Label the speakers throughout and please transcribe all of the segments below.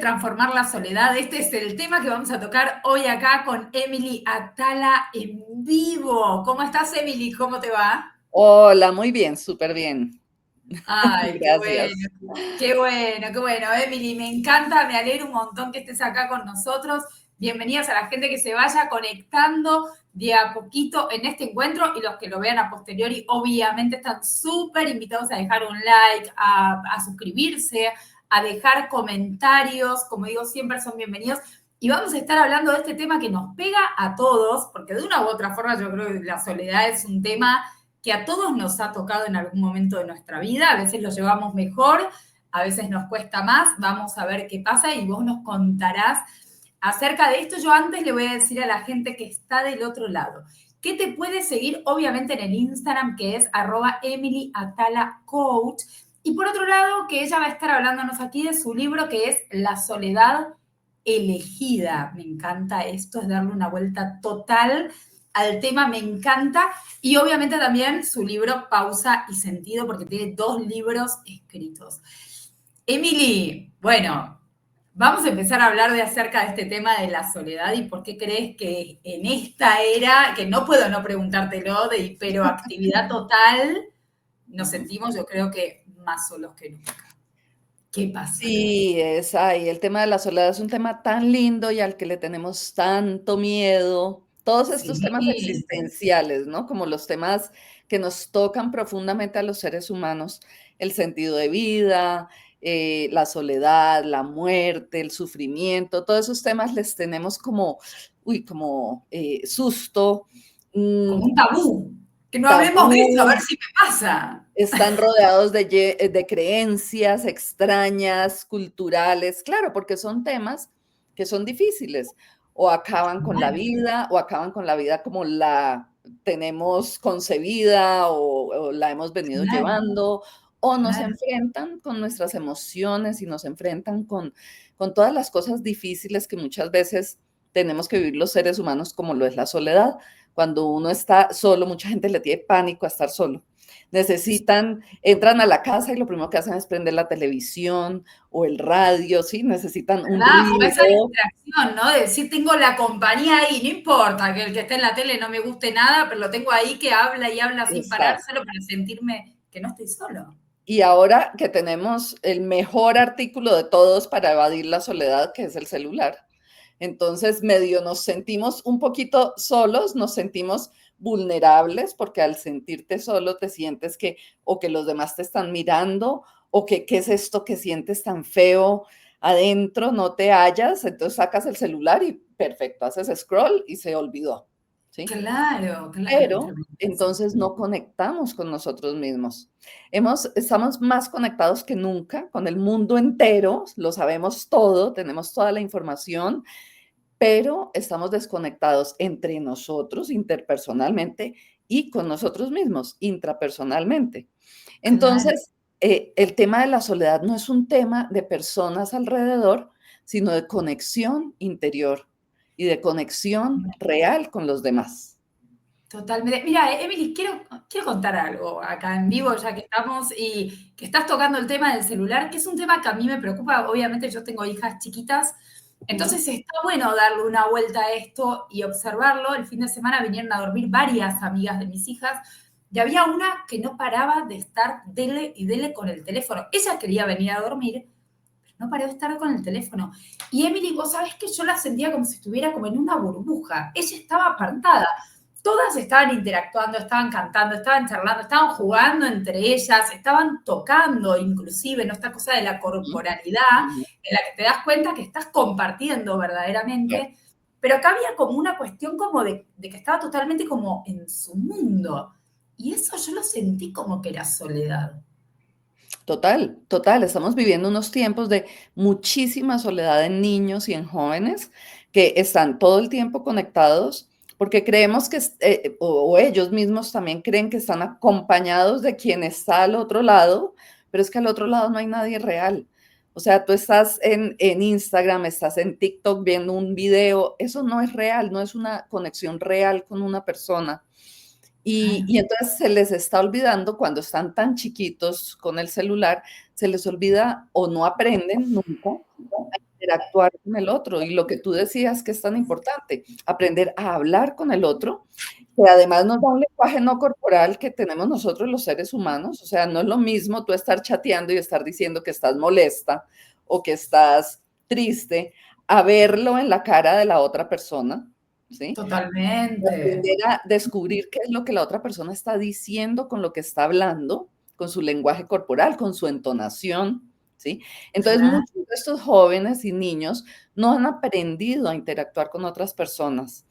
Speaker 1: transformar la soledad. Este es el tema que vamos a tocar hoy acá con Emily Atala en vivo. ¿Cómo estás, Emily? ¿Cómo te va?
Speaker 2: Hola, muy bien, súper bien.
Speaker 1: Ay, qué bueno,
Speaker 2: Gracias.
Speaker 1: qué bueno, qué bueno. Emily, me encanta, me alegra un montón que estés acá con nosotros. Bienvenidas a la gente que se vaya conectando de a poquito en este encuentro y los que lo vean a posteriori, obviamente están súper invitados a dejar un like, a suscribirse, a dejar comentarios. Como digo, siempre son bienvenidos. Y vamos a estar hablando de este tema que nos pega a todos, porque de una u otra forma yo creo que la soledad es un tema que a todos nos ha tocado en algún momento de nuestra vida, a veces lo llevamos mejor, a veces nos cuesta más, vamos a ver qué pasa y vos nos contarás acerca de esto. Yo antes le voy a decir a la gente que está del otro lado, que te puede seguir obviamente en el Instagram, que es @EmilyAtalaCoach, y por otro lado, que ella va a estar hablándonos aquí de su libro, que es La soledad elegida. Me encanta esto, es darle una vuelta total al tema, me encanta. Y obviamente también su libro Pausa y Sentido, porque tiene 2 libros escritos. Emily, bueno, vamos a empezar a hablar acerca de este tema de la soledad y por qué crees que en esta era, que no puedo no preguntártelo, de hiperactividad total, nos sentimos, yo creo que más solos que nunca. ¿Qué pasa?
Speaker 2: Sí, el tema de la soledad es un tema tan lindo y al que le tenemos tanto miedo. Todos estos temas
Speaker 1: Sí,
Speaker 2: existenciales, ¿no? Como los temas que nos tocan profundamente a los seres humanos, el sentido de vida, la soledad, la muerte, el sufrimiento, todos esos temas les tenemos como, susto, mm,
Speaker 1: como un tabú. Que no hablemos de eso, a ver
Speaker 2: tabú.
Speaker 1: si me pasa.
Speaker 2: Están rodeados de creencias extrañas, culturales, claro, porque son temas que son difíciles, o acaban con la vida, o acaban con la vida como la tenemos concebida o la hemos venido
Speaker 1: Claro,
Speaker 2: llevando, o nos
Speaker 1: claro.
Speaker 2: enfrentan con nuestras emociones y nos enfrentan con todas las cosas difíciles que muchas veces tenemos que vivir los seres humanos, como lo es la soledad. Cuando uno está solo, mucha gente le tiene pánico a estar solo. Entran a la casa y lo primero que hacen es prender la televisión o el radio, ¿sí? Necesitan un
Speaker 1: ¿Verdad? Como esa
Speaker 2: ruido.
Speaker 1: distracción, ¿no? De decir, tengo la compañía ahí, no importa que el que esté en la tele no me guste nada, pero lo tengo ahí que habla y habla sin
Speaker 2: Exacto.
Speaker 1: parárselo para sentirme que no estoy solo.
Speaker 2: Y ahora que tenemos el mejor artículo de todos para evadir la soledad, que es el celular. Entonces, medio nos sentimos un poquito solos, nos sentimos vulnerables, porque al sentirte solo te sientes que o que los demás te están mirando, o que qué es esto que sientes tan feo adentro, no te hallas, entonces sacas el celular y perfecto, haces scroll y se olvidó, ¿sí?
Speaker 1: Claro, claro,
Speaker 2: Pero
Speaker 1: tremendo eso.
Speaker 2: entonces no conectamos con nosotros mismos. Estamos más conectados que nunca con el mundo entero, lo sabemos todo, tenemos toda la información, pero estamos desconectados entre nosotros interpersonalmente y con nosotros mismos intrapersonalmente.
Speaker 1: Claro.
Speaker 2: Entonces, el tema de la soledad no es un tema de personas alrededor, sino de conexión interior y de conexión real con los demás.
Speaker 1: Totalmente. Mira, Emily, quiero contar algo acá en vivo, ya que estamos y que estás tocando el tema del celular, que es un tema que a mí me preocupa. Obviamente, yo tengo hijas chiquitas,
Speaker 2: Ujú.
Speaker 1: entonces está bueno darle una vuelta a esto y observarlo. El fin de semana vinieron a dormir varias amigas de mis hijas y había una que no paraba de estar dele y dele con el teléfono. Ella quería venir a dormir, pero no paró de estar con el teléfono. Y Emily, vos sabés que yo la sentía como si estuviera como en una burbuja. Ella estaba apartada. Todas estaban interactuando, estaban cantando, estaban charlando, estaban jugando entre ellas, estaban tocando inclusive, ¿no? Esta cosa de la
Speaker 2: Ujú,
Speaker 1: corporalidad
Speaker 2: ujú.
Speaker 1: en la que te das cuenta que estás compartiendo
Speaker 2: Claro.
Speaker 1: verdaderamente, pero acá había como una cuestión como de que estaba totalmente como en su mundo. Y eso yo lo sentí como que era soledad.
Speaker 2: Total, total. Estamos viviendo unos tiempos de muchísima soledad en niños y en jóvenes que están todo el tiempo conectados porque creemos o ellos mismos también creen que están acompañados de quien está al otro lado, pero es que al otro lado no hay nadie real. O sea, tú estás en Instagram, estás en TikTok viendo un video, eso no es real, no es una conexión real con una persona.
Speaker 1: Claro.
Speaker 2: Y entonces se les está olvidando cuando están tan chiquitos con el celular, se les olvida o no aprenden nunca interactuar con el otro. Y lo que tú decías que es tan importante, aprender a hablar con el otro, que además nos da un lenguaje no corporal que tenemos nosotros los seres humanos. O sea, no es lo mismo tú estar chateando y estar diciendo que estás molesta o que estás triste, a verlo en la cara de la otra persona, ¿sí?
Speaker 1: Totalmente.
Speaker 2: Aprender a descubrir qué es lo que la otra persona está diciendo con lo que está hablando, con su lenguaje corporal, con su entonación, ¿sí? Entonces,
Speaker 1: Claro.
Speaker 2: muchos de estos jóvenes y niños no han aprendido a interactuar con otras personas.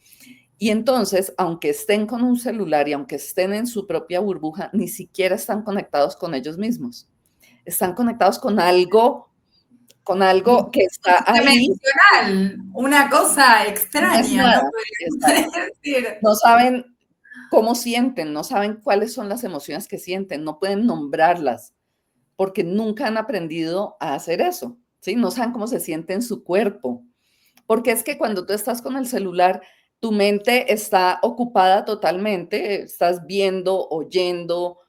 Speaker 2: Y entonces, aunque estén con un celular y aunque estén en su propia burbuja, ni siquiera están conectados con ellos mismos. Están conectados con algo que está ahí,
Speaker 1: Dimensional, una cosa
Speaker 2: no es
Speaker 1: extraña, ¿no?
Speaker 2: nada. Exacto.
Speaker 1: Podría decir.
Speaker 2: No saben cómo sienten, no saben cuáles son las emociones que sienten, no pueden nombrarlas, porque nunca han aprendido a hacer eso, ¿sí? No saben cómo se siente en su cuerpo, porque es que cuando tú estás con el celular, tu mente está ocupada totalmente, estás viendo, oyendo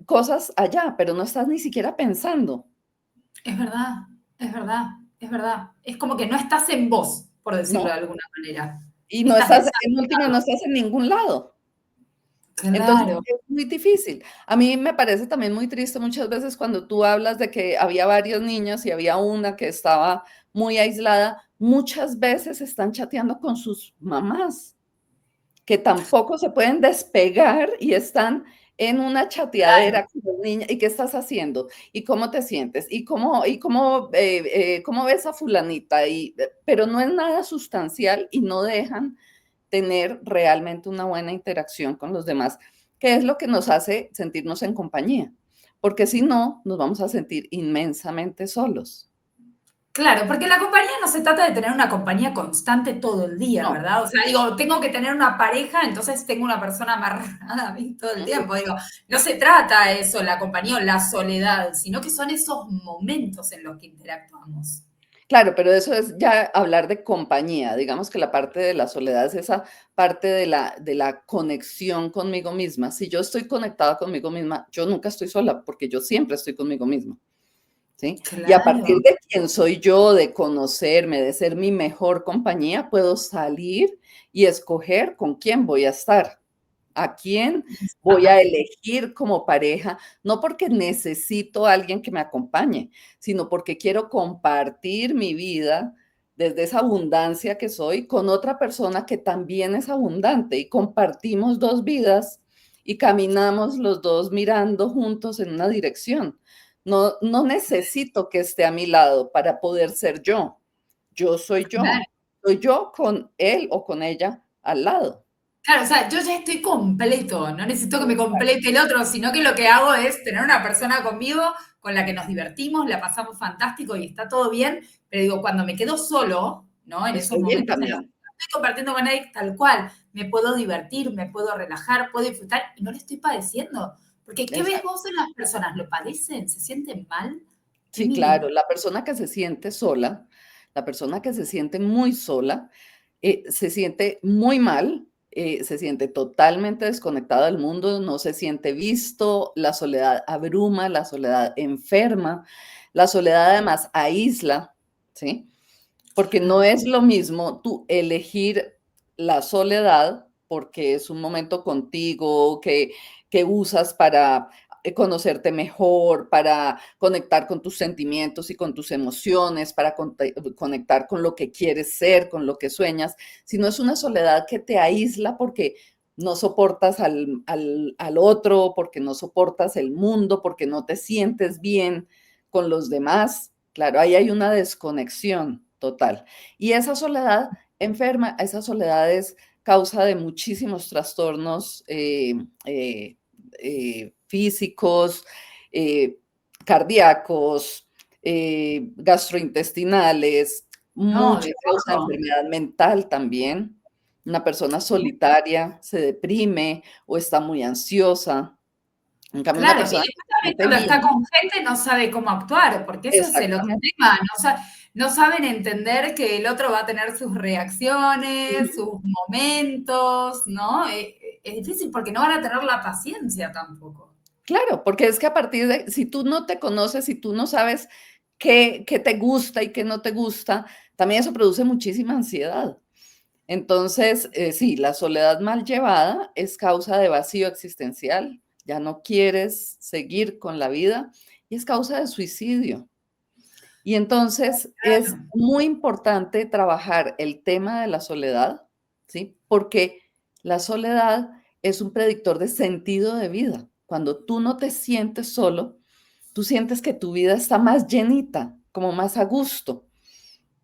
Speaker 2: cosas allá, pero no estás ni siquiera pensando,
Speaker 1: Es verdad, es verdad, es verdad. Es como que no estás en vos, por decirlo
Speaker 2: ¿no?
Speaker 1: de alguna manera.
Speaker 2: Y no
Speaker 1: Estás
Speaker 2: estás, en última, no
Speaker 1: desactivado.
Speaker 2: estás en ningún lado. Entonces,
Speaker 1: Claro.
Speaker 2: es muy difícil. A mí me parece también muy triste muchas veces cuando tú hablas de que había varios niños y había una que estaba muy aislada, muchas veces están chateando con sus mamás, que tampoco se pueden despegar y están en una chateadera con los niños. ¿Y qué estás haciendo? ¿Y cómo te sientes? ¿Cómo ves a fulanita? Pero no es nada sustancial y no dejan tener realmente una buena interacción con los demás, que es lo que nos hace sentirnos en compañía, porque si no, nos vamos a sentir inmensamente solos.
Speaker 1: Claro, porque la compañía no se trata de tener una compañía constante todo el día,
Speaker 2: No.
Speaker 1: ¿verdad? O sea, digo, tengo que tener una pareja, entonces tengo una persona amarrada a mí todo el
Speaker 2: Ujú.
Speaker 1: tiempo. Digo, no se trata de eso, la compañía o la soledad, sino que son esos momentos en los que interactuamos.
Speaker 2: Claro, pero eso es ya hablar de compañía. Digamos que la parte de la soledad es esa parte de la conexión conmigo misma. Si yo estoy conectada conmigo misma, yo nunca estoy sola porque yo siempre estoy conmigo misma. ¿Sí? Y a partir
Speaker 1: Claro.
Speaker 2: de quién soy yo, de conocerme, de ser mi mejor compañía, puedo salir y escoger con quién voy a estar, a quién voy a
Speaker 1: Exacto.
Speaker 2: elegir como pareja, no porque necesito a alguien que me acompañe, sino porque quiero compartir mi vida desde esa abundancia que soy con otra persona que también es abundante y compartimos dos vidas y caminamos los dos mirando juntos en una dirección. No, no necesito que esté a mi lado para poder ser yo. Yo soy
Speaker 1: Claro.
Speaker 2: yo. Soy yo con él o con ella al lado.
Speaker 1: Claro, o sea, yo ya estoy completo, no necesito que me complete el otro, sino que lo que hago es tener una persona conmigo con la que nos divertimos, la pasamos fantástico y está todo bien, pero digo, cuando me quedo solo, ¿no? En esos
Speaker 2: Estoy bien
Speaker 1: momentos en los que
Speaker 2: también.
Speaker 1: no estoy compartiendo con nadie tal cual, me puedo divertir, me puedo relajar, puedo disfrutar y no lo estoy padeciendo. Porque, ¿qué ves
Speaker 2: Exacto.
Speaker 1: vos en las personas? ¿Lo padecen? ¿Se sienten mal?
Speaker 2: Sí,
Speaker 1: Emily.
Speaker 2: claro. La persona que se siente sola, la persona que se siente muy sola, se siente muy mal, se siente totalmente desconectada del mundo, no se siente visto, la soledad abruma, la soledad enferma, la soledad además aísla, ¿sí? Porque no
Speaker 1: Claro.
Speaker 2: es lo mismo tú elegir la soledad, porque es un momento contigo que usas para conocerte mejor, para conectar con tus sentimientos y con tus emociones, para conectar con lo que quieres ser, con lo que sueñas, sino es una soledad que te aísla porque no soportas al otro, porque no soportas el mundo, porque no te sientes bien con los demás. Claro, ahí hay una desconexión total. Y esa soledad enferma, esa soledad es causa de muchísimos trastornos físicos, eh, cardíacos, gastrointestinales,
Speaker 1: No, de
Speaker 2: causa de
Speaker 1: todo.
Speaker 2: enfermedad mental también. Una persona solitaria se deprime o está muy ansiosa. En cambio, una
Speaker 1: Claro, y
Speaker 2: persona que
Speaker 1: después
Speaker 2: se
Speaker 1: también
Speaker 2: siente
Speaker 1: cuando está
Speaker 2: bien,
Speaker 1: con gente no sabe cómo actuar, porque eso es el otro
Speaker 2: exactamente.
Speaker 1: tema, no saben entender que el otro va a tener sus reacciones,
Speaker 2: Ujú.
Speaker 1: sus momentos, ¿no? Es difícil porque no van a tener la paciencia tampoco.
Speaker 2: Claro, porque es que a partir de, si tú no te conoces, si tú no sabes qué te gusta y qué no te gusta, también eso produce muchísima ansiedad. Entonces, sí, la soledad mal llevada es causa de vacío existencial, ya no quieres seguir con la vida y es causa de suicidio. Y entonces es
Speaker 1: Claro,
Speaker 2: muy importante trabajar el tema de la soledad, ¿sí? Porque la soledad es un predictor de sentido de vida. Cuando tú no te sientes solo, tú sientes que tu vida está más llenita, como más a gusto,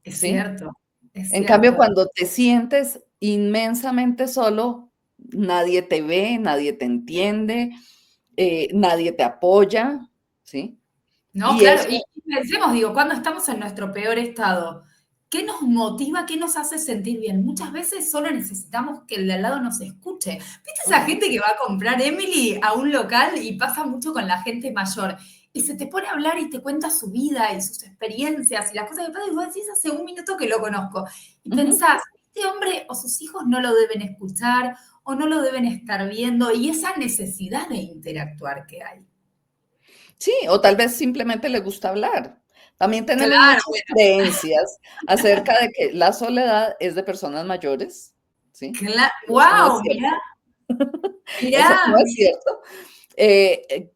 Speaker 1: es
Speaker 2: ¿sí?
Speaker 1: cierto, es
Speaker 2: En cambio,
Speaker 1: cierto.
Speaker 2: cuando te sientes inmensamente solo, nadie te ve, nadie te entiende, nadie te apoya, ¿sí?
Speaker 1: No,
Speaker 2: Y
Speaker 1: claro,
Speaker 2: eso
Speaker 1: y pensemos, digo, cuando estamos en nuestro peor estado, ¿qué nos motiva, qué nos hace sentir bien? Muchas veces solo necesitamos que el de al lado nos escuche. ¿Viste esa
Speaker 2: ujú,
Speaker 1: gente que va a comprar Emily a un local y pasa mucho con la gente mayor? Y se te pone a hablar y te cuenta su vida y sus experiencias y las cosas que pasan, y vos decís, hace un minuto que lo conozco. Y
Speaker 2: ujú.
Speaker 1: pensás, este hombre o sus hijos no lo deben escuchar o no lo deben estar viendo, y esa necesidad de interactuar que hay.
Speaker 2: Sí, o tal vez simplemente le gusta hablar. También tenemos
Speaker 1: Claro,
Speaker 2: muchas creencias acerca de que la soledad es de personas mayores, ¿sí? Eso no es
Speaker 1: wow,
Speaker 2: cierto.
Speaker 1: mirá,
Speaker 2: Eso
Speaker 1: mirá,
Speaker 2: no es cierto.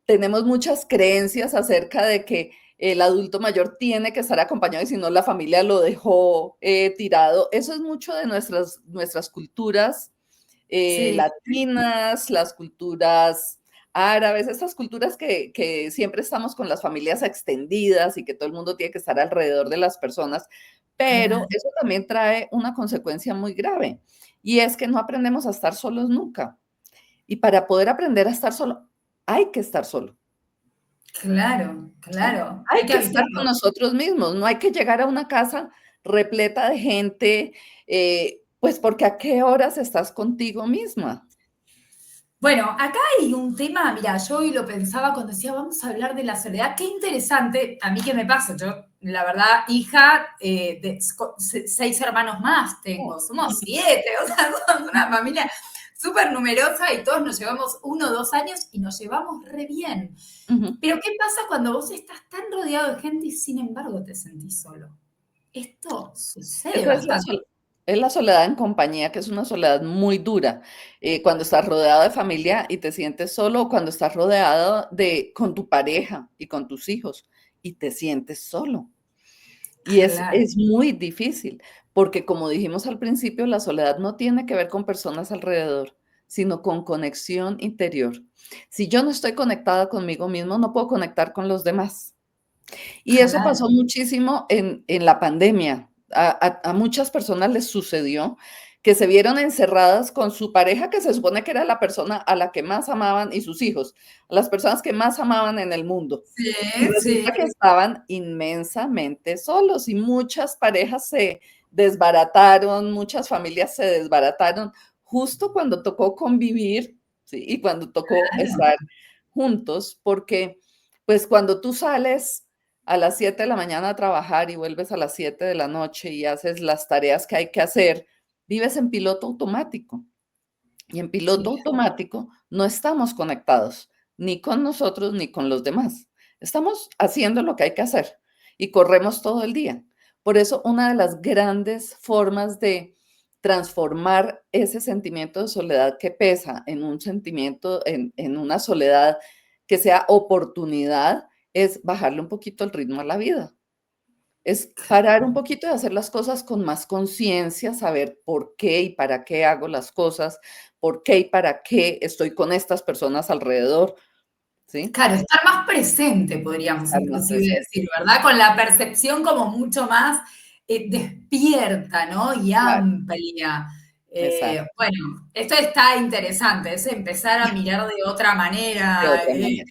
Speaker 2: Tenemos muchas creencias acerca de que el adulto mayor tiene que estar acompañado y si no la familia lo dejó tirado. Eso es mucho de nuestras culturas
Speaker 1: sí,
Speaker 2: latinas, las culturas árabes, estas culturas que siempre estamos con las familias extendidas y que todo el mundo tiene que estar alrededor de las personas, pero
Speaker 1: claro,
Speaker 2: eso también trae una consecuencia muy grave y es que no aprendemos a estar solos nunca. Y para poder aprender a estar solo, hay que estar solo.
Speaker 1: claro,
Speaker 2: ¿Sí?
Speaker 1: claro,
Speaker 2: Hay
Speaker 1: hay que
Speaker 2: que estar con
Speaker 1: habitarlo.
Speaker 2: nosotros mismos, no hay que llegar a una casa repleta de gente, pues porque a qué horas estás contigo misma.
Speaker 1: Bueno, acá hay un tema, mira, yo hoy lo pensaba cuando decía, vamos a hablar de la soledad, qué interesante, a mí qué me pasa, yo, la verdad, hija de 6 hermanos más tengo, somos 7, o sea, somos una familia súper numerosa y todos nos llevamos 1 o 2 años y nos llevamos re bien.
Speaker 2: Ujú.
Speaker 1: Pero ¿qué pasa cuando vos estás tan rodeado de gente y sin embargo te sentís solo? Esto sucede
Speaker 2: Esa
Speaker 1: bastante.
Speaker 2: es la soledad en compañía, que es una soledad muy dura. Cuando estás rodeado de familia y te sientes solo, o cuando estás rodeado con tu pareja y con tus hijos y te sientes solo. Y
Speaker 1: Claro,
Speaker 2: es muy difícil, porque como dijimos al principio, la soledad no tiene que ver con personas alrededor, sino con conexión interior. Si yo no estoy conectada conmigo mismo, no puedo conectar con los demás. Y eso
Speaker 1: claro.
Speaker 2: pasó muchísimo en la pandemia. A muchas personas les sucedió que se vieron encerradas con su pareja, que se supone que era la persona a la que más amaban, y sus hijos, a las personas que más amaban en el mundo.
Speaker 1: Sí,
Speaker 2: Y
Speaker 1: sí.
Speaker 2: resulta que estaban inmensamente solos y muchas parejas se desbarataron, muchas familias se desbarataron justo cuando tocó convivir, ¿sí? Y cuando tocó
Speaker 1: Claro.
Speaker 2: estar juntos, porque pues cuando tú sales a las 7 de la mañana a trabajar y vuelves a las 7 de la noche y haces las tareas que hay que hacer, vives en piloto automático. Y en piloto
Speaker 1: Sí,
Speaker 2: automático no estamos conectados ni con nosotros ni con los demás. Estamos haciendo lo que hay que hacer y corremos todo el día. Por eso, una de las grandes formas de transformar ese sentimiento de soledad que pesa en un sentimiento, en una soledad que sea oportunidad, es bajarle un poquito el ritmo a la vida. Es parar un poquito de hacer las cosas con más conciencia, saber por qué y para qué hago las cosas, por qué y para qué estoy con estas personas alrededor, ¿sí?
Speaker 1: claro, estar más presente, podríamos
Speaker 2: Estar más
Speaker 1: inclusive
Speaker 2: presente.
Speaker 1: decir, ¿verdad? Con la percepción como mucho más despierta, ¿no? Y
Speaker 2: Claro,
Speaker 1: amplia.
Speaker 2: exacto,
Speaker 1: Bueno, esto está interesante, es empezar a mirar de otra
Speaker 2: de
Speaker 1: manera.
Speaker 2: otra manera.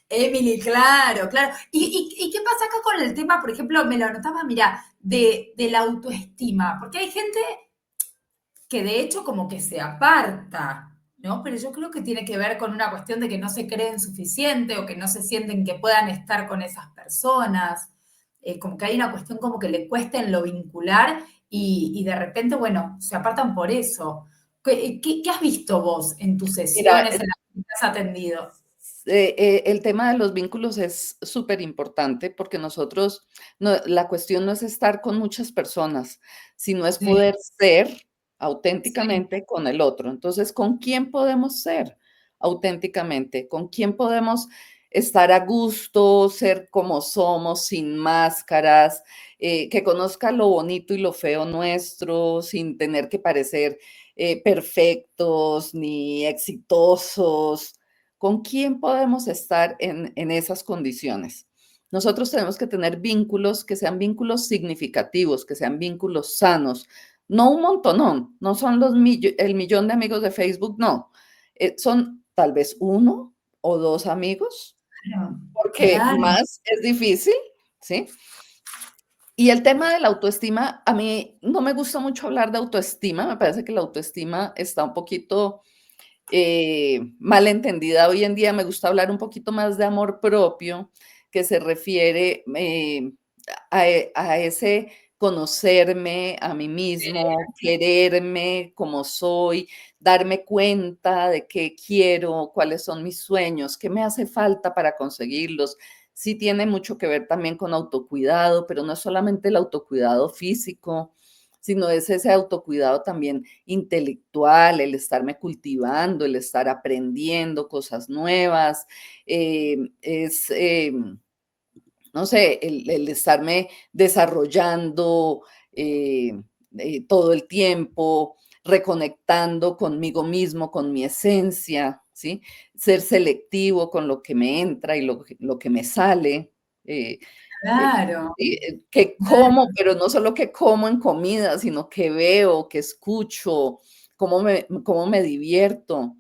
Speaker 1: Emily, claro, claro. ¿Y qué pasa acá con el tema, por ejemplo, me lo anotaba, mira, de la autoestima? Porque hay gente que de hecho como que se aparta, ¿no? Pero yo creo que tiene que ver con una cuestión de que no se creen suficiente o que no se sienten que puedan estar con esas personas. Como que hay una cuestión como que le cuesta en lo vincular y de repente, bueno, se apartan por eso. ¿Qué has visto vos en tus
Speaker 2: Mira,
Speaker 1: sesiones, en las que te has atendido?
Speaker 2: El tema de los vínculos es súper importante porque nosotros, la cuestión no es estar con muchas personas, sino es
Speaker 1: Sí,
Speaker 2: poder ser
Speaker 1: sí,
Speaker 2: auténticamente con el otro. Entonces, ¿con quién podemos ser auténticamente? ¿Con quién podemos estar a gusto, ser como somos, sin máscaras, que conozca lo bonito y lo feo nuestro, sin tener que parecer perfectos ni exitosos? ¿Con quién podemos estar en esas condiciones? Nosotros tenemos que tener vínculos que sean vínculos significativos, que sean vínculos sanos, no un montonón, no son el millón de amigos de Facebook, no. Son tal vez uno o dos amigos,
Speaker 1: claro,
Speaker 2: porque
Speaker 1: claro.
Speaker 2: más es difícil, ¿sí? Y el tema de la autoestima, a mí no me gusta mucho hablar de autoestima, me parece que la autoestima está un poquito mal entendida hoy en día. Me gusta hablar un poquito más de amor propio, que se refiere a ese conocerme a mí mismo, quererme como soy, darme cuenta de qué quiero, cuáles son mis sueños, qué me hace falta para conseguirlos. Sí tiene mucho que ver también con autocuidado, pero no es solamente el autocuidado físico, sino es ese autocuidado también intelectual, el estarme cultivando, el estar aprendiendo cosas nuevas, es, no sé, el estarme desarrollando eh, todo el tiempo, reconectando conmigo mismo, con mi esencia, ¿sí? Ser selectivo con lo que me entra y lo que me sale. eh, eh,
Speaker 1: Claro,
Speaker 2: sí, que como,
Speaker 1: claro.
Speaker 2: pero no solo que como en comida, sino que veo, que escucho, cómo me divierto.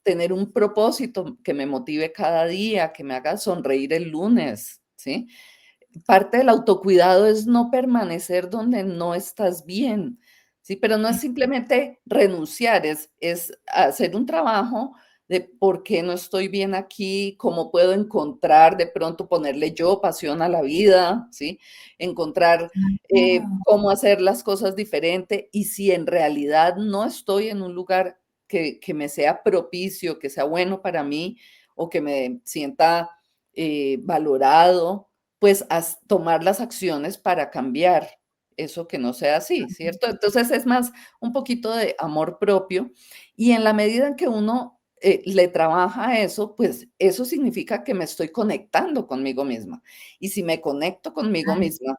Speaker 2: Tener un propósito que me motive cada día, que me haga sonreír el lunes, ¿sí? Parte del autocuidado es no permanecer donde no estás bien, ¿sí? Pero no es simplemente renunciar, es hacer un trabajo de por qué no estoy bien aquí, cómo puedo encontrar, de pronto ponerle yo pasión a la vida, ¿sí? Encontrar
Speaker 1: Claro.
Speaker 2: cómo hacer las cosas diferente y si en realidad no estoy en un lugar que me sea propicio, que sea bueno para mí o que me sienta valorado, pues tomar las acciones para cambiar eso que no sea así, ¿cierto? Entonces es más un poquito de amor propio y en la medida en que uno le trabaja a eso, pues eso significa que me estoy conectando conmigo misma. Y si me conecto conmigo misma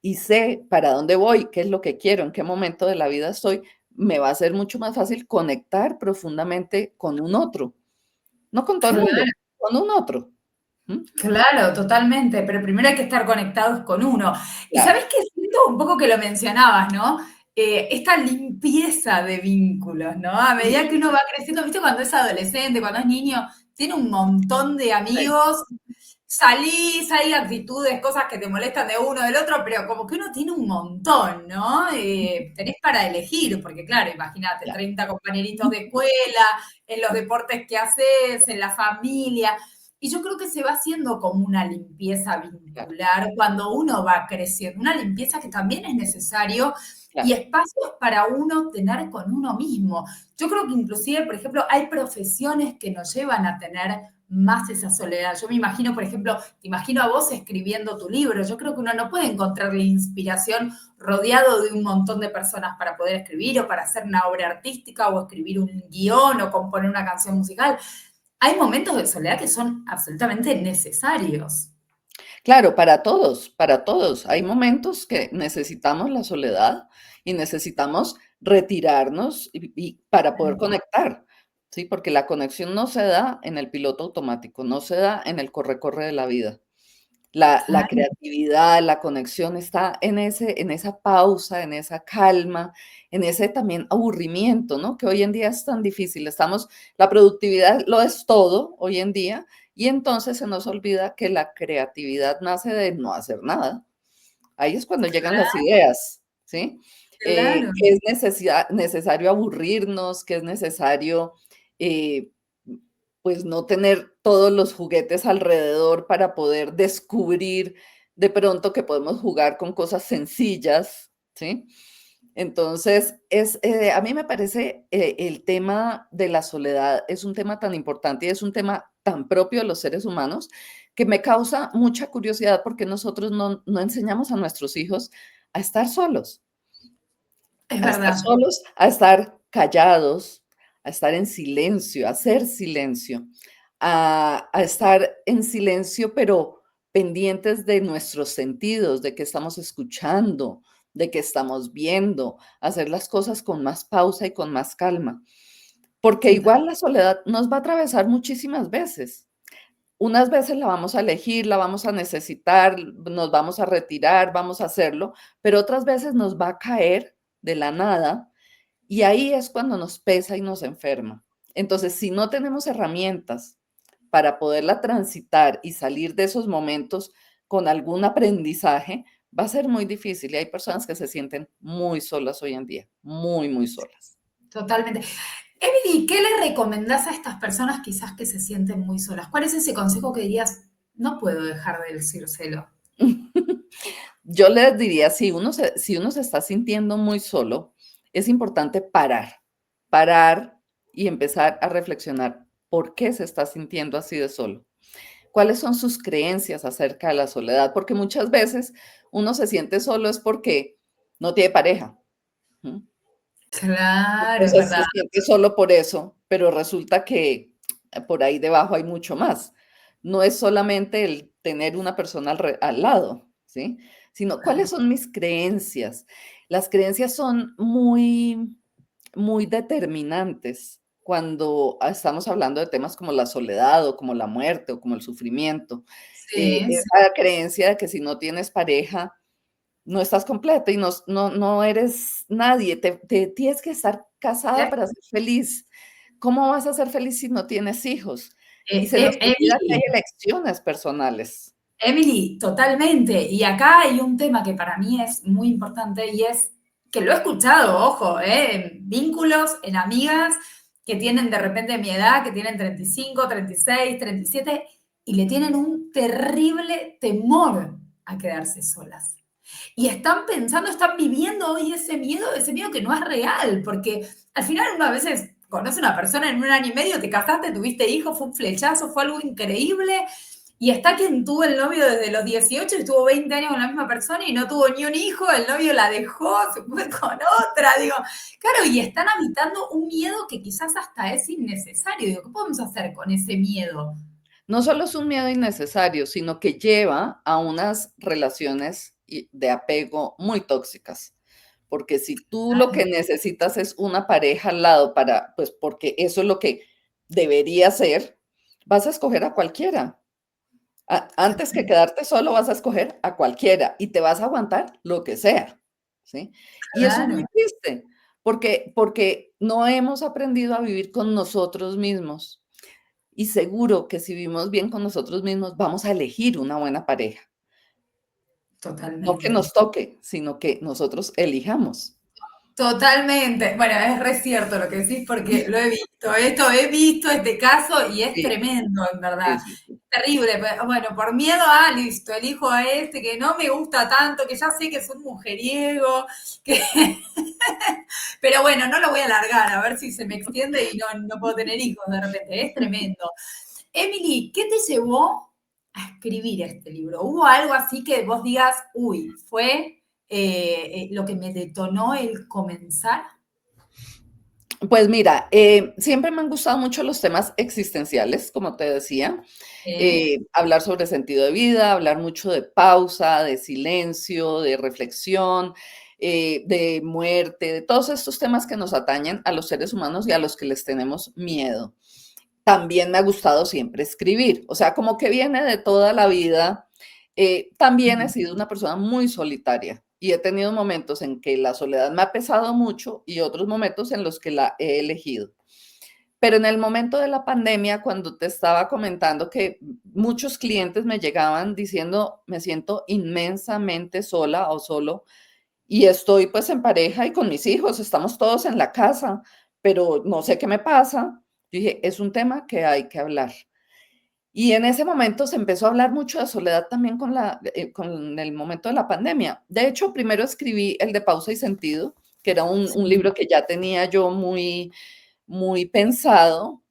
Speaker 2: y sé para dónde voy, qué es lo que quiero, en qué momento de la vida estoy, me va a ser mucho más fácil conectar profundamente con un otro, no con todo el mundo,
Speaker 1: Claro,
Speaker 2: con un otro. ¿Mm?
Speaker 1: claro, totalmente, pero primero hay que estar conectados con uno. Y
Speaker 2: Claro,
Speaker 1: sabes qué siento un poco que lo mencionabas, ¿no? Esta limpieza de vínculos, ¿no? A medida que
Speaker 2: sí,
Speaker 1: uno va creciendo, ¿viste? Cuando es adolescente, cuando es niño, tiene un montón de
Speaker 2: sí,
Speaker 1: amigos, salís, hay actitudes, cosas que te molestan de uno, del otro, pero como que uno tiene un montón, ¿no? Tenés para elegir, porque claro, imagínate,
Speaker 2: claro.
Speaker 1: 30 compañeritos de escuela, en los deportes que haces, en la familia. Y yo creo que se va haciendo como una limpieza
Speaker 2: Claro,
Speaker 1: vincular cuando uno va creciendo, una limpieza que también es necesario y
Speaker 2: claro,
Speaker 1: espacios para uno tener con uno mismo. Yo creo que inclusive, por ejemplo, hay profesiones que nos llevan a tener más esa soledad. Yo me imagino, por ejemplo, te imagino a vos escribiendo tu libro. Yo creo que uno no puede encontrar la inspiración rodeado de un montón de personas para poder escribir o para hacer una obra artística o escribir un guión o componer una canción musical. Hay momentos de soledad que son absolutamente necesarios.
Speaker 2: claro, para todos, para todos. Hay momentos que necesitamos la soledad y necesitamos retirarnos y para poder conectar, ¿sí? Porque la conexión no se da en el piloto automático, no se da en el corre-corre de la vida. La
Speaker 1: Claro,
Speaker 2: creatividad, la conexión está en esa pausa, en esa calma, en ese también aburrimiento, ¿no? Que hoy en día es tan difícil. La productividad lo es todo hoy en día y entonces se nos olvida que la creatividad nace de no hacer nada. Ahí es cuando llegan las ideas, ¿sí?
Speaker 1: claro.
Speaker 2: Que es necesario aburrirnos, que es necesario, eh, pues, no tener todos los juguetes alrededor para poder descubrir de pronto que podemos jugar con cosas sencillas, ¿sí? Entonces, a mí me parece el tema de la soledad es un tema tan importante y es un tema tan propio de los seres humanos que me causa mucha curiosidad porque nosotros no enseñamos a nuestros hijos a estar solos,
Speaker 1: Es verdad.
Speaker 2: a estar callados, a estar en silencio, a hacer silencio, a estar en silencio, pero pendientes de nuestros sentidos, de que estamos escuchando, de que estamos viendo, hacer las cosas con más pausa y con más calma. Porque
Speaker 1: Total.
Speaker 2: igual la soledad nos va a atravesar muchísimas veces. Unas veces la vamos a elegir, la vamos a necesitar, nos vamos a retirar, vamos a hacerlo, pero otras veces nos va a caer de la nada y ahí es cuando nos pesa y nos enferma. Entonces, si no tenemos herramientas para poderla transitar y salir de esos momentos con algún aprendizaje, va a ser muy difícil. Y hay personas que se sienten muy solas hoy en día, muy, muy solas.
Speaker 1: Totalmente. Emily, ¿qué le recomendás a estas personas quizás que se sienten muy solas? ¿Cuál es ese consejo que dirías, no puedo dejar de decírselo?
Speaker 2: Yo les diría, si uno se está sintiendo muy solo, es importante parar y empezar a reflexionar por qué se está sintiendo así de solo. ¿Cuáles son sus creencias acerca de la soledad? Porque muchas veces uno se siente solo es porque no tiene pareja. ¿Mm?
Speaker 1: Claro, es
Speaker 2: Entonces se
Speaker 1: verdad.
Speaker 2: siente solo por eso, pero resulta que por ahí debajo hay mucho más. No es solamente el tener una persona al lado, ¿sí? Sino cuáles son mis creencias. Las creencias son muy determinantes cuando estamos hablando de temas como la soledad o como la muerte o como el sufrimiento.
Speaker 1: Sí, sí,
Speaker 2: Esa creencia de que si no tienes pareja, no estás completa y no eres nadie. Tienes que estar casada para ser feliz. ¿Cómo vas a ser feliz si no tienes hijos? Y se nos olvida que hay
Speaker 1: Emily,
Speaker 2: elecciones personales.
Speaker 1: Emily, totalmente. Y acá hay un tema que para mí es muy importante y es que lo he escuchado, ojo, en vínculos, en amigas que tienen de repente mi edad, que tienen 35, 36, 37 y le tienen un terrible temor a quedarse solas. Y están pensando, están viviendo hoy ese miedo que no es real, porque al final uno a veces conoce a una persona en un año y medio, te casaste, tuviste hijos, fue un flechazo, fue algo increíble, y está quien tuvo el novio desde los 18 y estuvo 20 años con la misma persona y no tuvo ni un hijo, el novio la dejó, se fue con otra, digo, claro, y están habitando un miedo que quizás hasta es innecesario, digo, ¿qué podemos hacer con ese miedo?
Speaker 2: No solo es un miedo innecesario, sino que lleva a unas relaciones de apego muy tóxicas. Porque si tú lo que necesitas es una pareja al lado para, pues porque eso es lo que debería ser, vas a escoger a cualquiera. Antes que quedarte solo, vas a escoger a cualquiera y te vas a aguantar lo que sea, ¿sí? Y eso es muy
Speaker 1: Claro,
Speaker 2: triste, porque no hemos aprendido a vivir con nosotros mismos. Y seguro que si vivimos bien con nosotros mismos, vamos a elegir una buena pareja. No que
Speaker 1: totalmente.
Speaker 2: nos toque, sino que nosotros elijamos.
Speaker 1: Totalmente. Bueno, es re cierto lo que decís porque lo he visto. Esto he visto este caso y es
Speaker 2: Sí,
Speaker 1: tremendo, en
Speaker 2: sí,
Speaker 1: verdad.
Speaker 2: sí, sí.
Speaker 1: Terrible. Bueno, por miedo listo, elijo a este que no me gusta tanto, que ya sé que es un mujeriego, que... pero bueno, no lo voy a alargar, a ver si se me extiende y no puedo tener hijos de repente. Es tremendo. Emily, ¿qué te llevó a escribir este libro? ¿Hubo algo así que vos digas, uy, fue lo que me detonó el comenzar?
Speaker 2: Pues mira, siempre me han gustado mucho los temas existenciales, como te decía, hablar sobre sentido de vida, hablar mucho de pausa, de silencio, de reflexión, de muerte, de todos estos temas que nos atañen a los seres humanos y a los que les tenemos miedo. También me ha gustado siempre escribir, o sea, como que viene de toda la vida. También he sido una persona muy solitaria y he tenido momentos en que la soledad me ha pesado mucho y otros momentos en los que la he elegido. Pero en el momento de la pandemia, cuando te estaba comentando que muchos clientes me llegaban diciendo, me siento inmensamente sola o solo y estoy pues en pareja y con mis hijos, estamos todos en la casa, pero no sé qué me pasa. Yo dije, es un tema que hay que hablar. Y en ese momento se empezó a hablar mucho de soledad también con el momento de la pandemia. De hecho, primero escribí el de Pausa y Sentido, que era un
Speaker 1: Sí,
Speaker 2: libro que ya tenía yo muy pensado,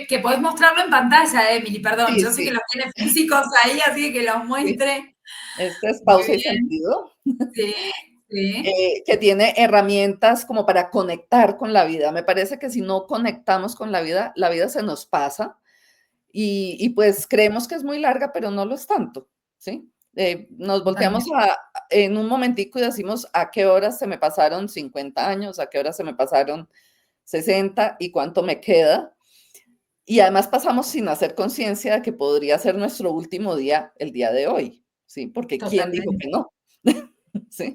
Speaker 1: Que podés mostrarlo en pantalla, Emily, perdón.
Speaker 2: Sí,
Speaker 1: Yo sé que
Speaker 2: sí,
Speaker 1: los tiene físicos ahí, así que los
Speaker 2: sí.
Speaker 1: muestre.
Speaker 2: Este es
Speaker 1: Muy
Speaker 2: pausa y
Speaker 1: bien.
Speaker 2: sentido,
Speaker 1: Sí, sí.
Speaker 2: que tiene herramientas como para conectar con la vida. Me parece que si no conectamos con la vida se nos pasa y pues creemos que es muy larga, pero no lo es tanto, ¿sí? Nos volteamos
Speaker 1: Totalmente.
Speaker 2: en un momentico y decimos, ¿a qué horas se me pasaron 50 años? ¿A qué horas se me pasaron 60? ¿Y cuánto me queda? Y además pasamos sin hacer conciencia de que podría ser nuestro último día el día de hoy, ¿sí? Porque ¿quién dijo
Speaker 1: Totalmente.
Speaker 2: que no? ¿Sí?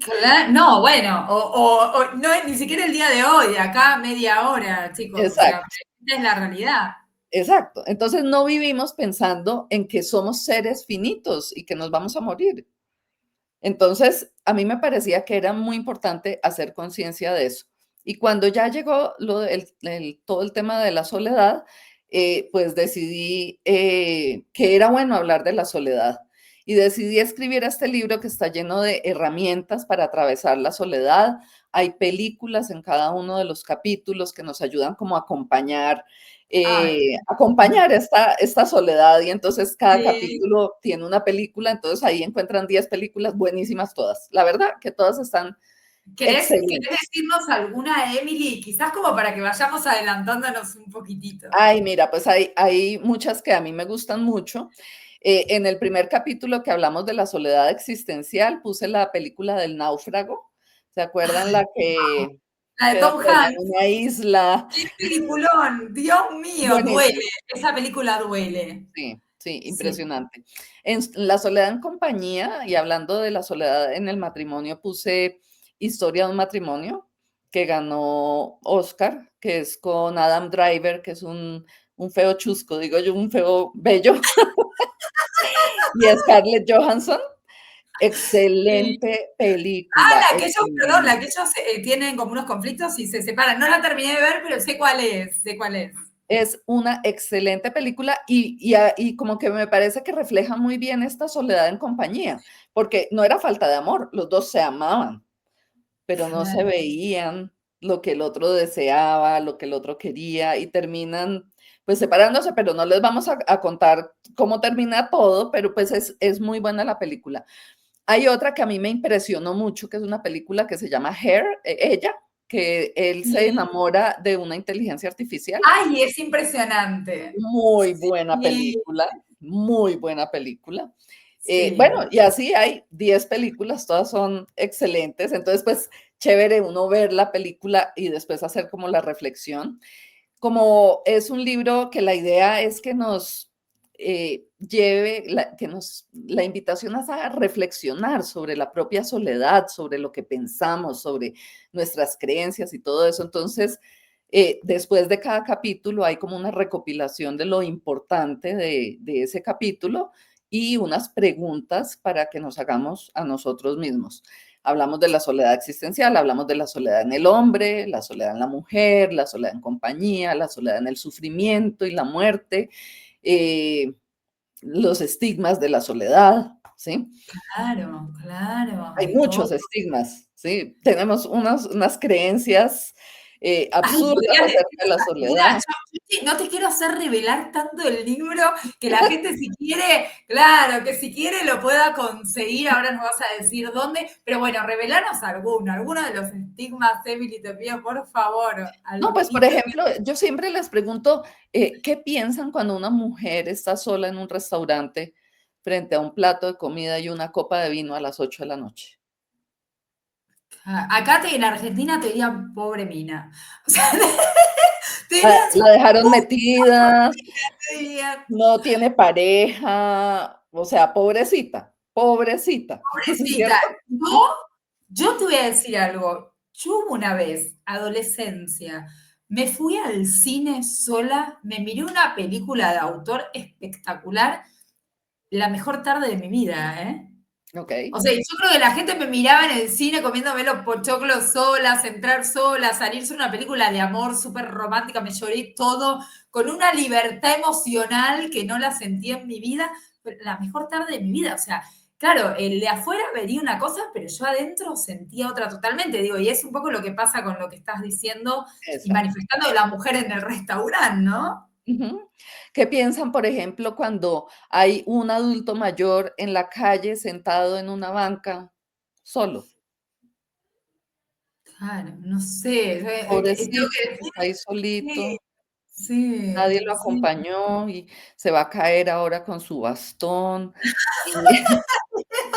Speaker 1: No, bueno, o no es ni siquiera el día de hoy, de acá a media hora, chicos, o sea,
Speaker 2: Exacto,
Speaker 1: esta es la realidad.
Speaker 2: exacto. Entonces no vivimos pensando en que somos seres finitos y que nos vamos a morir. Entonces, a mí me parecía que era muy importante hacer conciencia de eso. Y cuando ya llegó todo el tema de la soledad, pues decidí que era bueno hablar de la soledad. Y decidí escribir este libro que está lleno de herramientas para atravesar la soledad. Hay películas en cada uno de los capítulos que nos ayudan como a
Speaker 1: Ay,
Speaker 2: acompañar esta soledad y entonces cada
Speaker 1: sí.
Speaker 2: capítulo tiene una película, entonces ahí encuentran 10 películas buenísimas todas. La verdad que todas están
Speaker 1: ¿Querés
Speaker 2: excelentes.
Speaker 1: decirnos alguna, Emily? Quizás como para que vayamos adelantándonos un poquitito.
Speaker 2: Ay, mira, pues hay muchas que a mí me gustan mucho. En el primer capítulo que hablamos de la soledad existencial, puse la película del náufrago. ¿Se acuerdan
Speaker 1: Ay,
Speaker 2: la que
Speaker 1: la de
Speaker 2: queda
Speaker 1: Tom
Speaker 2: por allá en
Speaker 1: Hanks.
Speaker 2: una isla?
Speaker 1: ¡Qué peliculón! Dios mío, duele.
Speaker 2: Buenísimo.
Speaker 1: Esa película duele.
Speaker 2: Sí, sí,
Speaker 1: Sí.
Speaker 2: impresionante. En La soledad en compañía, y hablando de la soledad en el matrimonio, puse Historia de un matrimonio, que ganó Oscar, que es con Adam Driver, que es un feo chusco, digo yo, un feo bello, y Scarlett Johansson.
Speaker 1: Sí.
Speaker 2: Excelente
Speaker 1: Ah,
Speaker 2: película,
Speaker 1: la que ellos, perdón, la
Speaker 2: excelente.
Speaker 1: que ellos tienen como unos conflictos y se separan. No la terminé de ver, pero sé cuál es, sé cuál es.
Speaker 2: Es una excelente película y como que me parece que refleja muy bien esta soledad en compañía, porque no era falta de amor, los dos se amaban, pero no se
Speaker 1: Claro.
Speaker 2: veían lo que el otro deseaba, lo que el otro quería y terminan pues separándose, pero no les vamos a contar cómo termina todo, pero pues es muy buena la película. Hay otra que a mí me impresionó mucho, que es una película que se llama Her, ella, que él se
Speaker 1: Sí.
Speaker 2: enamora de una inteligencia artificial.
Speaker 1: Ay, es impresionante.
Speaker 2: Muy buena
Speaker 1: Sí,
Speaker 2: película, muy buena película.
Speaker 1: sí.
Speaker 2: Bueno, y así hay 10 películas, todas son excelentes. Entonces, pues, chévere uno ver la película y después hacer como la reflexión. Como es un libro que la idea es que nos lleve, la invitación es a reflexionar sobre la propia soledad, sobre lo que pensamos, sobre nuestras creencias y todo eso. Entonces, después de cada capítulo hay como una recopilación de lo importante de ese capítulo y unas preguntas para que nos hagamos a nosotros mismos. Hablamos de la soledad existencial, hablamos de la soledad en el hombre, la soledad en la mujer, la soledad en compañía, la soledad en el sufrimiento y la muerte, eh, los estigmas de la soledad, ¿sí?
Speaker 1: Claro,
Speaker 2: Hay
Speaker 1: claro, todo.
Speaker 2: muchos estigmas, ¿sí? Tenemos unas creencias
Speaker 1: Ay,
Speaker 2: absurdas
Speaker 1: podrías
Speaker 2: acerca de
Speaker 1: decirnos
Speaker 2: la
Speaker 1: alguna.
Speaker 2: soledad.
Speaker 1: No te quiero hacer revelar tanto el libro que la gente si quiere, claro, que si quiere lo pueda conseguir. Ahora nos vas a decir dónde, pero bueno, revelanos alguno de los estigmas, Emily, te pido por favor,
Speaker 2: No, pues, por
Speaker 1: algunito.
Speaker 2: ejemplo, yo siempre les pregunto, ¿qué piensan cuando una mujer está sola en un restaurante frente a un plato de comida y una copa de vino a las 8 de la noche?
Speaker 1: Acá en Argentina te dirían pobre mina. O sea, te
Speaker 2: La,
Speaker 1: dirían,
Speaker 2: la dejaron metida,
Speaker 1: te dirían,
Speaker 2: no tiene pareja, o sea, pobrecita, pobrecita,
Speaker 1: pobrecita.
Speaker 2: ¿cierto?
Speaker 1: Yo te voy a decir algo. Yo hubo una vez, adolescencia, me fui al cine sola, me miré una película de autor espectacular, la mejor tarde de mi vida, ¿eh?
Speaker 2: Ok.
Speaker 1: O sea, yo creo que la gente me miraba en el cine comiéndome los pochoclos solas, entrar sola, salirse una película de amor súper romántica, me lloré todo, con una libertad emocional que no la sentí en mi vida, pero la mejor tarde de mi vida. O sea, claro, el de afuera vería una cosa, pero yo adentro sentía otra totalmente. Digo, y es un poco lo que pasa con lo que estás diciendo y
Speaker 2: Exacto.
Speaker 1: manifestando de la mujer en el restaurante, ¿no?
Speaker 2: Ujú. ¿Qué piensan, por ejemplo, cuando hay un adulto mayor en la calle sentado en una banca solo?
Speaker 1: Claro, no sé, tengo
Speaker 2: Pobrecito,
Speaker 1: que decir,
Speaker 2: está ahí
Speaker 1: sí,
Speaker 2: solito, nadie
Speaker 1: sí,
Speaker 2: lo
Speaker 1: sí.
Speaker 2: acompañó y se va a caer ahora con su bastón. Y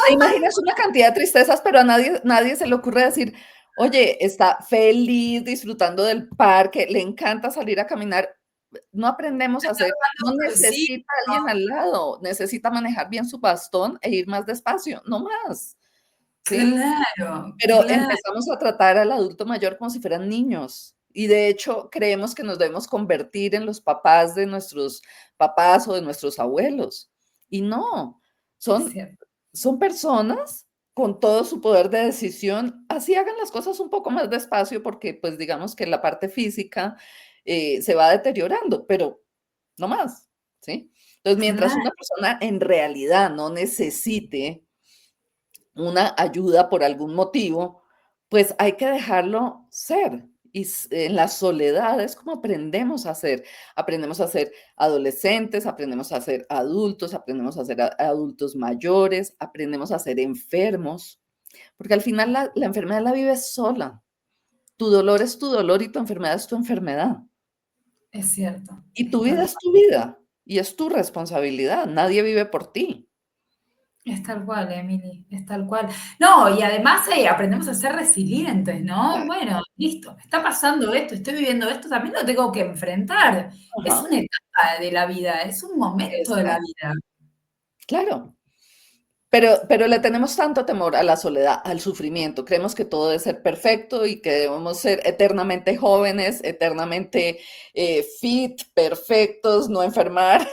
Speaker 2: te imaginas una cantidad de tristezas, pero a nadie se le ocurre decir: "Oye, está feliz, disfrutando del parque, le encanta salir a caminar". No aprendemos a hacer, no
Speaker 1: Sí,
Speaker 2: necesita alguien al lado, necesita manejar bien su bastón e ir más despacio, no más, ¿sí?
Speaker 1: claro,
Speaker 2: Pero
Speaker 1: claro,
Speaker 2: empezamos a tratar al adulto mayor como si fueran niños, y de hecho creemos que nos debemos convertir en los papás de nuestros papás o de nuestros abuelos, y no,
Speaker 1: es
Speaker 2: son
Speaker 1: cierto.
Speaker 2: son personas con todo su poder de decisión, así hagan las cosas un poco más despacio, porque, pues, digamos que la parte física, se va deteriorando, pero no más, ¿sí? Entonces, mientras
Speaker 1: Claro,
Speaker 2: una persona en realidad no necesite una ayuda por algún motivo, pues hay que dejarlo ser. Y en la soledad es como aprendemos a ser adolescentes, aprendemos a ser adultos, aprendemos a ser adultos mayores, aprendemos a ser enfermos, porque al final la enfermedad la vives sola. Tu dolor es tu dolor y tu enfermedad es tu enfermedad.
Speaker 1: es cierto,
Speaker 2: Y tu
Speaker 1: es
Speaker 2: vida
Speaker 1: tal
Speaker 2: es tu vida y es tu responsabilidad. Nadie vive por ti.
Speaker 1: Es tal cual, Emily, es tal cual. No, y además aprendemos a ser resilientes, ¿no?
Speaker 2: Claro.
Speaker 1: Bueno, listo, me está pasando esto, estoy viviendo esto, también lo tengo que enfrentar. Es
Speaker 2: Ajá,
Speaker 1: una etapa de la vida, es un momento de la
Speaker 2: exacto.
Speaker 1: vida.
Speaker 2: Claro. Pero le tenemos tanto temor a la soledad, al sufrimiento. Creemos que todo debe ser perfecto y que debemos ser eternamente jóvenes, eternamente, fit, perfectos, no enfermar,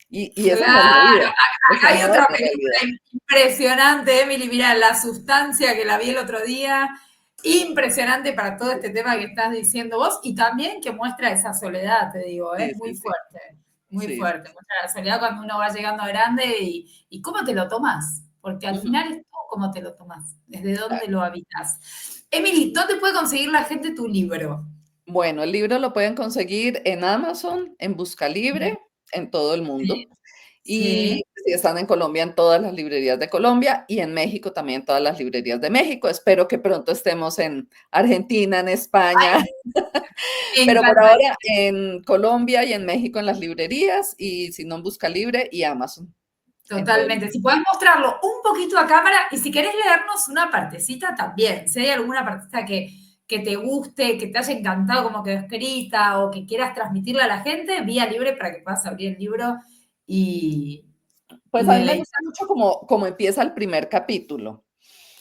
Speaker 2: y esa no es la
Speaker 1: Claro,
Speaker 2: vida, esa
Speaker 1: hay
Speaker 2: no es
Speaker 1: otra
Speaker 2: la realidad.
Speaker 1: película impresionante, Emily, mira, La Sustancia, que la vi el otro día, impresionante para todo este tema que estás diciendo vos, y también que muestra esa soledad, te digo,
Speaker 2: Sí,
Speaker 1: es
Speaker 2: sí, sí.
Speaker 1: muy
Speaker 2: Sí, sí,
Speaker 1: fuerte, muestra la soledad cuando uno va llegando a grande y cómo te lo tomas, porque al
Speaker 2: ujú,
Speaker 1: final es todo cómo te lo tomas, desde dónde
Speaker 2: claro.
Speaker 1: lo habitas. Emily, ¿dónde puede conseguir la gente tu libro?
Speaker 2: Bueno, el libro lo pueden conseguir en Amazon, en Buscalibre, en todo el
Speaker 1: Sí,
Speaker 2: mundo.
Speaker 1: sí.
Speaker 2: Y si están en Colombia, en todas las librerías de Colombia, y en México también todas las librerías de México. Espero que pronto estemos en Argentina, en España,
Speaker 1: Ay, me
Speaker 2: pero por
Speaker 1: encantaría.
Speaker 2: ahora en Colombia y en México en las librerías, y si no en Buscalibre y Amazon, en todo el
Speaker 1: Totalmente.
Speaker 2: mundo.
Speaker 1: Si puedes mostrarlo un poquito a cámara y si querés leernos una partecita también, si hay alguna partecita que te guste, que te haya encantado como quedó escrita o que quieras transmitirle a la gente, vía libre para que puedas abrir el libro y,
Speaker 2: Pues
Speaker 1: y
Speaker 2: a mí me gusta
Speaker 1: deleitar.
Speaker 2: mucho como empieza el primer capítulo,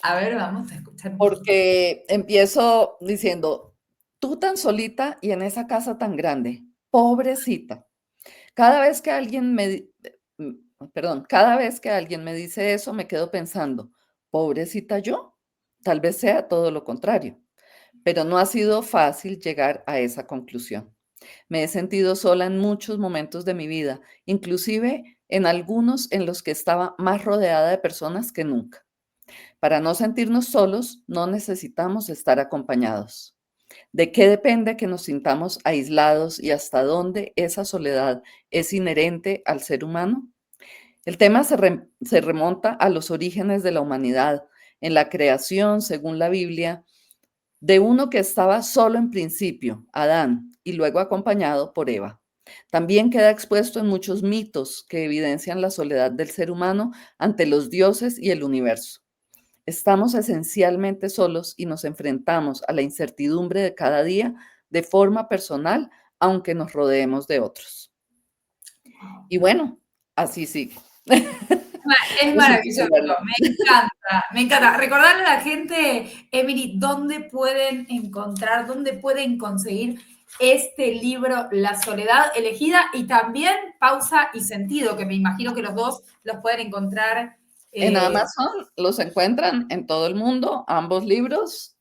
Speaker 1: A ver, vamos a escuchar un poquito.
Speaker 2: porque empiezo diciendo, tú tan solita y en esa casa tan grande, pobrecita. Cada vez que alguien cada vez que alguien me dice eso, me quedo pensando, pobrecita yo, tal vez sea todo lo contrario, pero no ha sido fácil llegar a esa conclusión. Me he sentido sola en muchos momentos de mi vida, inclusive en algunos en los que estaba más rodeada de personas que nunca. Para no sentirnos solos, no necesitamos estar acompañados. ¿De qué depende que nos sintamos aislados y hasta dónde esa soledad es inherente al ser humano? El tema se remonta a los orígenes de la humanidad, en la creación, según la Biblia, de uno que estaba solo en principio, Adán, y luego acompañado por Eva. También queda expuesto en muchos mitos que evidencian la soledad del ser humano ante los dioses y el universo. Estamos esencialmente solos y nos enfrentamos a la incertidumbre de cada día de forma personal, aunque nos rodeemos de otros.
Speaker 1: Wow.
Speaker 2: Y bueno, así sigue.
Speaker 1: Es
Speaker 2: Así
Speaker 1: maravilloso,
Speaker 2: pueden verlo.
Speaker 1: me encanta, me encanta. Recordarle a la gente, Emily, dónde pueden encontrar, dónde pueden conseguir este libro, La Soledad Elegida, y también Pausa y Sentido, que me imagino que los dos los pueden encontrar.
Speaker 2: En
Speaker 1: eh,
Speaker 2: Amazon los encuentran en todo el mundo, ambos libros,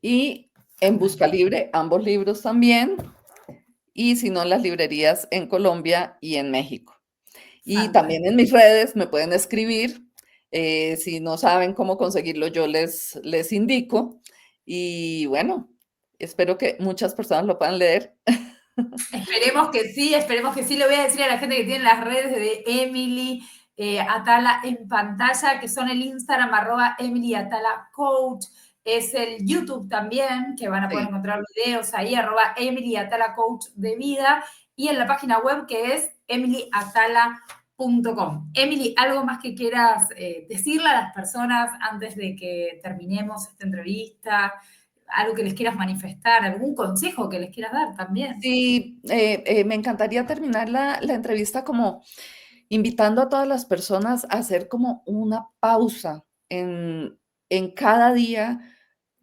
Speaker 2: y en Buscalibre, ambos libros también, y si no, en las librerías en Colombia y en México. Y también
Speaker 1: fantástico.
Speaker 2: en mis redes me pueden escribir. Si no saben cómo conseguirlo, yo les indico. Y bueno, espero que muchas personas lo puedan leer.
Speaker 1: Esperemos que sí. Le voy a decir a la gente que tiene las redes de Emily Atala en pantalla, que son el Instagram @Emily Atala Coach, es el YouTube también, que van a poder
Speaker 2: Sí.
Speaker 1: encontrar videos ahí, @Emily Atala Coach de vida, y en la página web que es emilyatala.com. Emily, ¿algo más que quieras decirle a las personas antes de que terminemos esta entrevista? ¿Algo que les quieras manifestar? ¿Algún consejo que les quieras dar también?
Speaker 2: Sí, me encantaría terminar la entrevista como invitando a todas las personas a hacer como una pausa en cada día,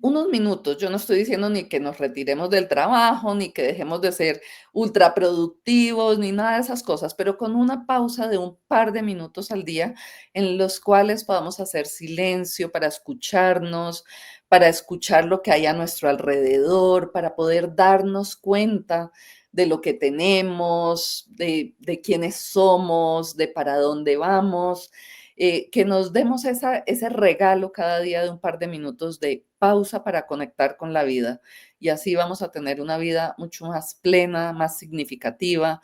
Speaker 2: unos minutos. Yo no estoy diciendo ni que nos retiremos del trabajo, ni que dejemos de ser ultraproductivos, ni nada de esas cosas, pero con una pausa de un par de minutos al día en los cuales podamos hacer silencio para escucharnos, para escuchar lo que hay a nuestro alrededor, para poder darnos cuenta de lo que tenemos, de quiénes somos, de para dónde vamos, que nos demos ese regalo cada día de un par de minutos de pausa para conectar con la vida. Y así vamos a tener una vida mucho más plena, más significativa,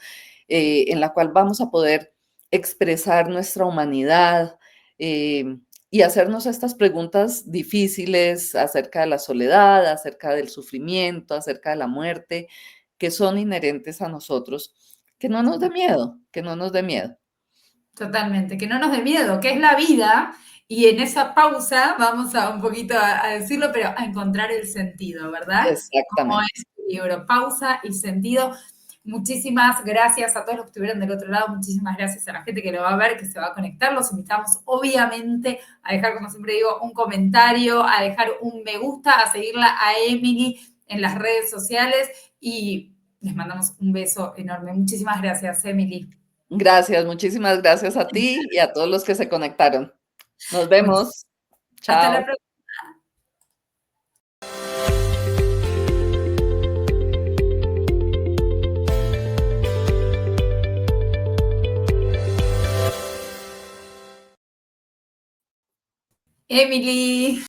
Speaker 2: en la cual vamos a poder expresar nuestra humanidad y hacernos estas preguntas difíciles acerca de la soledad, acerca del sufrimiento, acerca de la muerte, que son inherentes a nosotros. Que no nos dé miedo, que no nos dé miedo.
Speaker 1: Totalmente, que no nos dé miedo, que es la vida, y en esa pausa vamos a un poquito a decirlo, pero a encontrar el sentido, ¿verdad? Como
Speaker 2: Exactamente.
Speaker 1: es tu libro, pausa y sentido. Muchísimas gracias a todos los que estuvieron del otro lado, muchísimas gracias a la gente que lo va a ver, que se va a conectar. Los invitamos, obviamente, a dejar, como siempre digo, un comentario, a dejar un me gusta, a seguirla a Emily en las redes sociales y les mandamos un beso enorme. Muchísimas gracias, Emily.
Speaker 2: Gracias, muchísimas gracias a ti y a todos los que se conectaron. Nos vemos.
Speaker 1: Hasta la
Speaker 2: Chao.
Speaker 1: próxima. Emily.